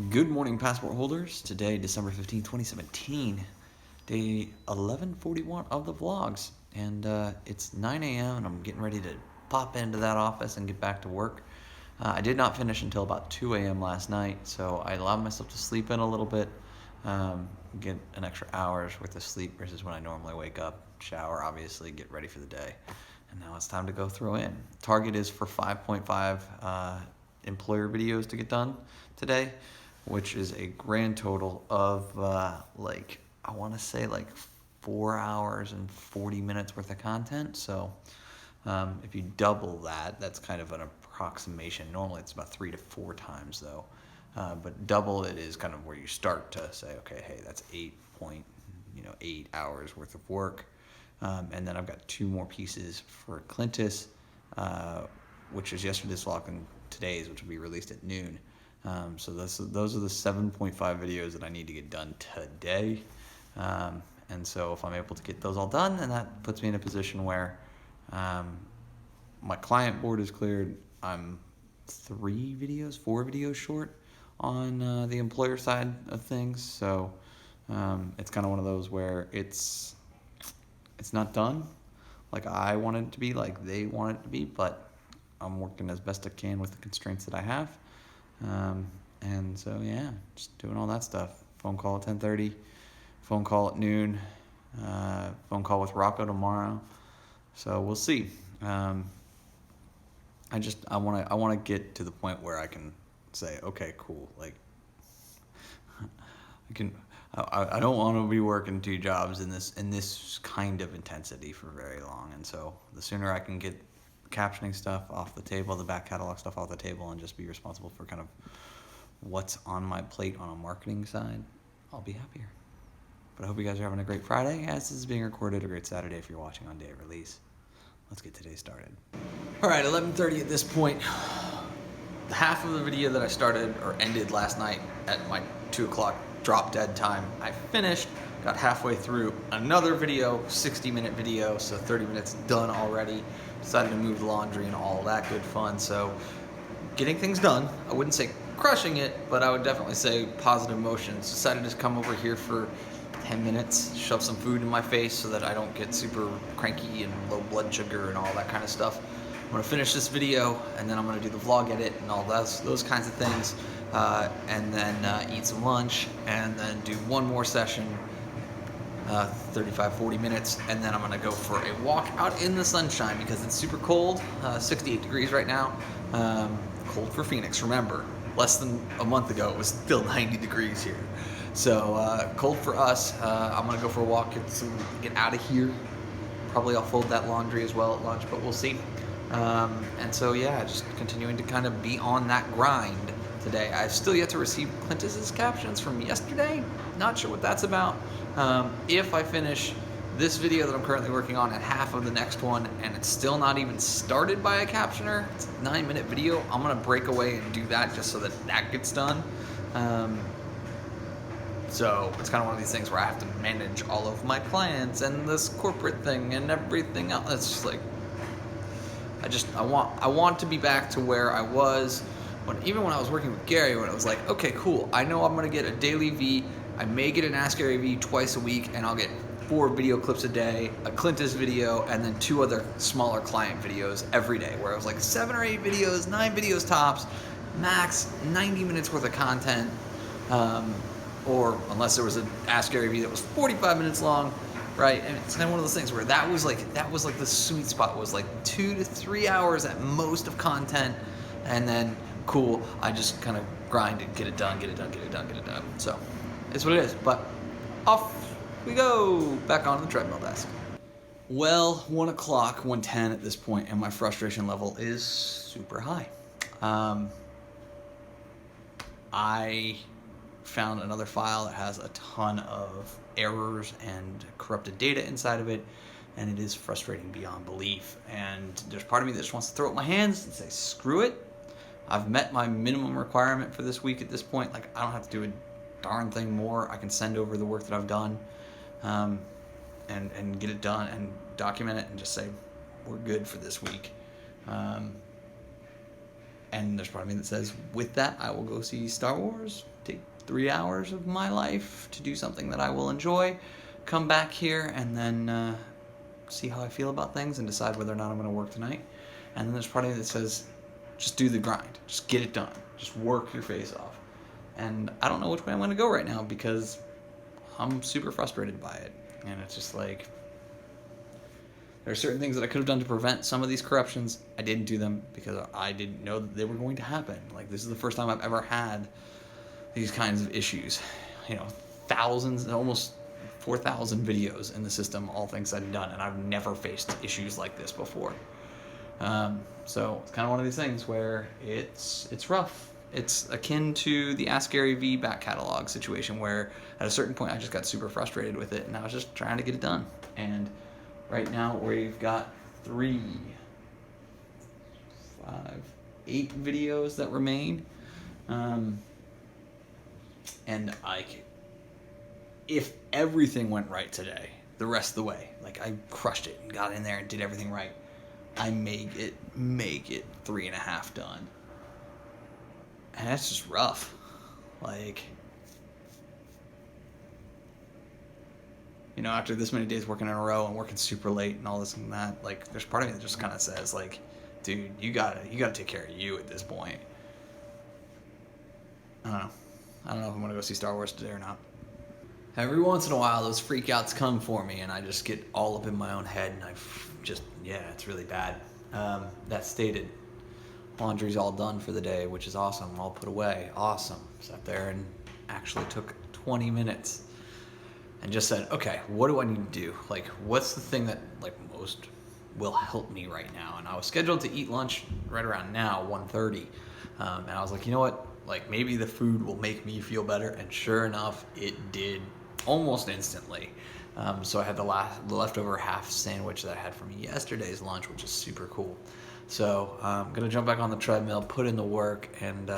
Good morning, passport holders. Today, December 15, 2017, day 1141 of the vlogs. And it's 9 a.m. and I'm getting ready to pop into that office and get back to work. I did not finish until about 2 a.m. last night, so I allowed myself to sleep in a little bit, get an extra hour's worth of sleep versus when I normally wake up, shower, obviously, get ready for the day. And now it's time to go throw in. Target is for 5.5 employer videos to get done today, which is a grand total of I want to say 4 hours and 40 minutes worth of content. So if you double that, that's kind of an approximation. Normally it's about 3 to 4 times though, but double it is kind of where you start to say, okay, hey, that's 8 hours worth of work. And then I've got 2 more pieces for Clintus, which is yesterday's vlog and today's, which will be released at noon. So those are the 7.5 videos that I need to get done today. And so if I'm able to get those all done, then that puts me in a position where my client board is cleared. I'm 4 videos short on the employer side of things. So it's kind of one of those where it's not done like I want it to be, like they want it to be, but I'm working as best I can with the constraints that I have. And so, yeah, just doing all that stuff. Phone call at 10:30, phone call at noon, phone call with Rocco tomorrow. So we'll see. I want to get to the point where I can say, okay, cool. Like, I don't want to be working 2 jobs in this kind of intensity for very long. And so the sooner I can get captioning stuff off the table, the back catalog stuff off the table, and just be responsible for kind of what's on my plate on a marketing side, I'll be happier. But I hope you guys are having a great Friday, as this is being recorded, a great Saturday if you're watching on day of release. Let's get today started. All right, 11:30 at this point. The half of the video that I started or ended last night at my 2 o'clock drop dead time, I finished, got halfway through another video, 60-minute video, so 30 minutes done already. Decided to move the laundry and all that good fun. So getting things done. I wouldn't say crushing it, but I would definitely say positive motions. Decided to come over here for 10 minutes, shove some food in my face so that I don't get super cranky and low blood sugar and all that kind of stuff. I'm gonna finish this video and then I'm gonna do the vlog edit and all those kinds of things, and then eat some lunch and then do one more session, 35-40 minutes, and then I'm gonna go for a walk out in the sunshine because it's super cold, 68 degrees right now. Cold for Phoenix, remember, less than a month ago it was still 90 degrees here. So cold for us. I'm gonna go for a walk, get out of here. Probably I'll fold that laundry as well at lunch, but we'll see. And so yeah, just continuing to kind of be on that grind today. I've still yet to receive Clintus's captions from yesterday. Not sure what that's about. If I finish this video that I'm currently working on at half of the next one and it's still not even started by a captioner, it's a 9-minute video, I'm gonna break away and do that just so that gets done. So it's kind of one of these things where I have to manage all of my clients and this corporate thing and everything else. It's just like, I want to be back to where I was even when I was working with Gary, when it was like, okay, cool, I know I'm gonna get a daily V, I may get an Ask Gary V twice a week, and I'll get 4 video clips a day, a Clintus video, and then 2 other smaller client videos every day, where it was like 7 or 8 videos, 9 videos tops, max 90 minutes worth of content, or unless there was an Ask Gary V that was 45 minutes long, right? And it's kind of one of those things where that was like the sweet spot, was like 2 to 3 hours at most of content, and then cool, I just kind of grind and get it done. So it's what it is, but off we go, back on the treadmill desk. Well, 1 o'clock, 1:10 at this point, and my frustration level is super high. I found another file that has a ton of errors and corrupted data inside of it, and it is frustrating beyond belief. And there's part of me that just wants to throw up my hands and say, screw it. I've met my minimum requirement for this week at this point. Like, I don't have to do a darn thing more. I can send over the work that I've done, and get it done and document it and just say, we're good for this week. And there's part of me that says, with that, I will go see Star Wars, take 3 hours of my life to do something that I will enjoy, come back here, and then see how I feel about things and decide whether or not I'm going to work tonight. And then there's part of me that says, just do the grind. Just get it done. Just work your face off. And I don't know which way I'm going to go right now because I'm super frustrated by it. And it's just like, there are certain things that I could have done to prevent some of these corruptions. I didn't do them because I didn't know that they were going to happen. Like, this is the first time I've ever had these kinds of issues. You know, thousands, almost 4,000 videos in the system, all things said and done, and I've never faced issues like this before. So it's kind of one of these things where it's rough. It's akin to the Ask Gary V back catalog situation where at a certain point I just got super frustrated with it and I was just trying to get it done. And right now we've got 3, 5, 8 videos that remain. And if everything went right today, the rest of the way, like I crushed it and got in there and did everything right, I make it 3.5 done. And that's just rough. Like, you know, after this many days working in a row and working super late and all this and that, like, there's part of me that just kind of says, like, dude, you gotta take care of you at this point. I don't know if I'm gonna go see Star Wars today or not. Every once in a while, those freakouts come for me, and I just get all up in my own head, and it's really bad. That stated, laundry's all done for the day, which is awesome. All put away, awesome. Sat there and actually took 20 minutes and just said, okay, what do I need to do? Like, what's the thing that like most will help me right now? And I was scheduled to eat lunch right around now, 1:30, and I was like, you know what? Like, maybe the food will make me feel better, and sure enough, it did almost instantly. So I had the leftover half sandwich that I had from yesterday's lunch, which is super cool. So I'm going to jump back on the treadmill, put in the work, and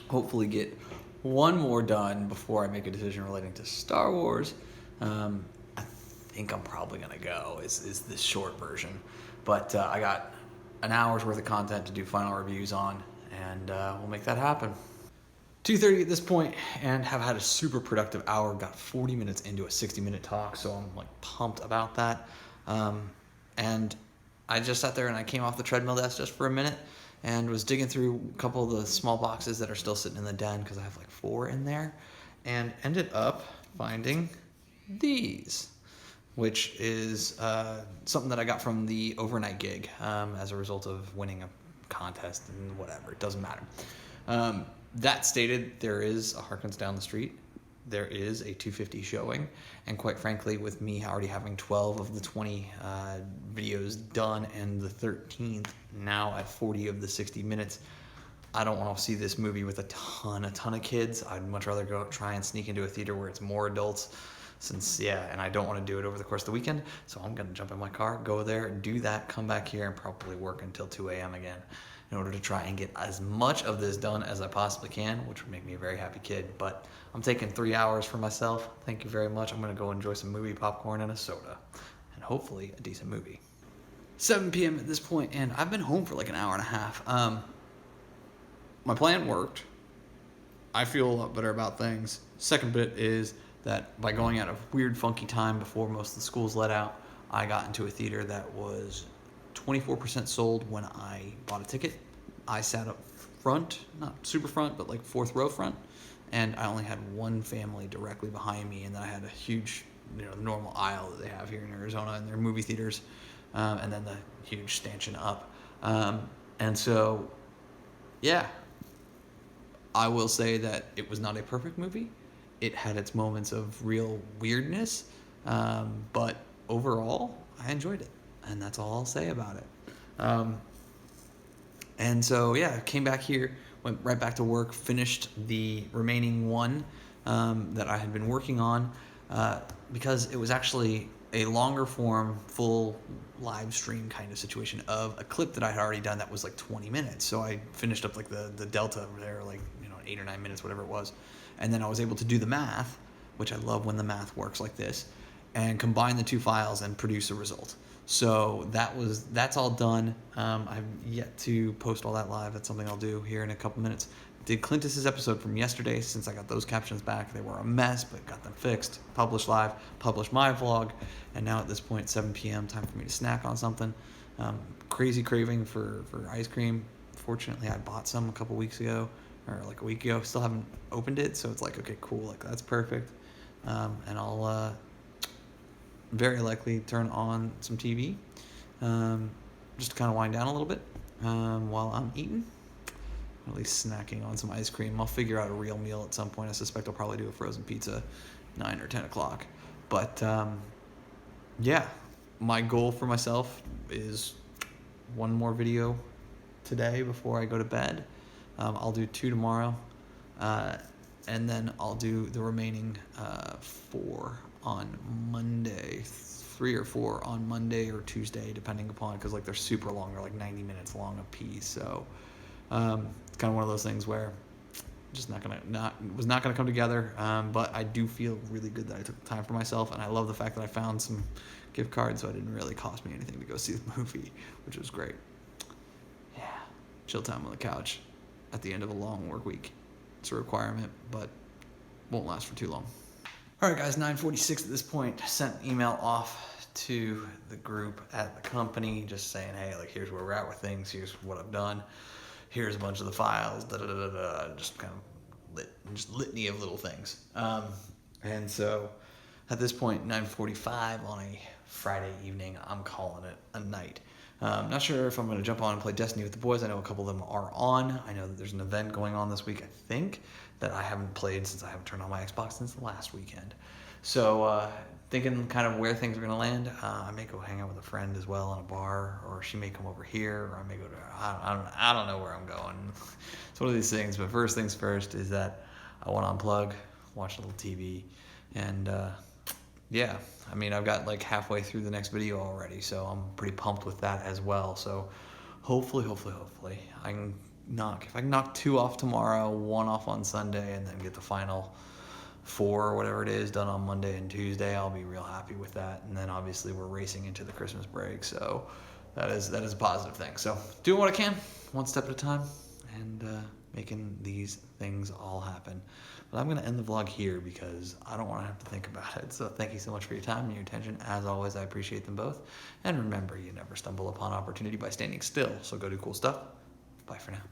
hopefully get one more done before I make a decision relating to Star Wars. I think I'm probably going to go, is the short version. But I got an hour's worth of content to do final reviews on, and we'll make that happen. 2:30 at this point, and have had a super productive hour. Got 40 minutes into a 60-minute talk, so I'm like pumped about that. And I just sat there and I came off the treadmill desk just for a minute and was digging through a couple of the small boxes that are still sitting in the den because I have like 4 in there, and ended up finding these, which is something that I got from the overnight gig as a result of winning a contest and whatever. It doesn't matter. That stated, there is a Harkins down the street. There is a 250 showing, and quite frankly, with me already having 12 of the 20 videos done and the 13th now at 40 of the 60 minutes, I don't want to see this movie with a ton of kids. I'd much rather go try and sneak into a theater where it's more adults, and I don't want to do it over the course of the weekend, so I'm going to jump in my car, go there, do that, come back here, and probably work until 2 a.m. again in order to try and get as much of this done as I possibly can, which would make me a very happy kid. But I'm taking 3 hours for myself. Thank you very much. I'm going to go enjoy some movie popcorn and a soda, and hopefully a decent movie. 7 p.m. at this point, and I've been home for like an hour and a half. My plan worked. I feel a lot better about things. Second bit is that by going at a weird, funky time before most of the schools let out, I got into a theater that was 24% sold when I bought a ticket. I sat up front, not super front, but like 4th row front, and I only had one family directly behind me, and then I had a huge, normal aisle that they have here in Arizona in their movie theaters, and then the huge stanchion up. And so, yeah, I will say that it was not a perfect movie. It had its moments of real weirdness, but overall, I enjoyed it. And that's all I'll say about it. And so, yeah, came back here, went right back to work, finished the remaining one that I had been working on because it was actually a longer form, full live stream kind of situation of a clip that I had already done that was like 20 minutes. So I finished up like the delta over there, like 8 or 9 minutes, whatever it was. And then I was able to do the math, which I love when the math works like this, and combine the 2 files and produce a result. So that's all done. I've yet to post all that live. That's something I'll do here in a couple minutes. did Clintus's episode from yesterday since I got those captions back. They were a mess, but got them fixed. Published live, published my vlog, and now at this point, 7 p.m., time for me to snack on something. Crazy craving for ice cream. Fortunately, I bought some a couple weeks ago, or like a week ago. Still haven't opened it, so it's like, okay, cool, like that's perfect. And I'll very likely turn on some TV, just to kind of wind down a little bit while I'm eating. At least snacking on some ice cream. I'll figure out a real meal at some point. I suspect I'll probably do a frozen pizza 9 or 10 o'clock. But yeah, my goal for myself is one more video today before I go to bed. I'll do 2 tomorrow. And then I'll do the remaining 4 on Monday. 3 or 4 on Monday or Tuesday, depending upon, because like they're super long. They're like 90 minutes long a piece. So it's kind of one of those things where just was not gonna come together. But I do feel really good that I took the time for myself, and I love the fact that I found some gift cards, so it didn't really cost me anything to go see the movie, which was great. Yeah, chill time on the couch at the end of a long work week. It's a requirement, but won't last for too long. All right, guys, 9:46 at this point. Sent email off to the group at the company, just saying, hey, like here's where we're at with things. Here's what I've done. Here's a bunch of the files, just kind of just litany of little things. And so at this point, 9:45 on a Friday evening, I'm calling it a night. Not sure if I'm going to jump on and play Destiny with the boys. I know a couple of them are on. I know that there's an event going on this week, I think, that I haven't played since I haven't turned on my Xbox since the last weekend. So thinking kind of where things are going to land. I may go hang out with a friend as well in a bar, or she may come over here, or I may go to, I don't know where I'm going. It's one of these things, but first things first is that I want to unplug, watch a little TV, and yeah, I mean, I've got like halfway through the next video already, so I'm pretty pumped with that as well. So hopefully, I can knock 2 off tomorrow, 1 off on Sunday, and then get the final 4 or whatever it is done on Monday and Tuesday, I'll be real happy with that. And then obviously we're racing into the Christmas break, so that is a positive thing. So doing what I can, one step at a time, and making these things all happen. But I'm going to end the vlog here because I don't want to have to think about it. So thank you so much for your time and your attention. As always, I appreciate them both. And remember, you never stumble upon opportunity by standing still. So go do cool stuff. Bye for now.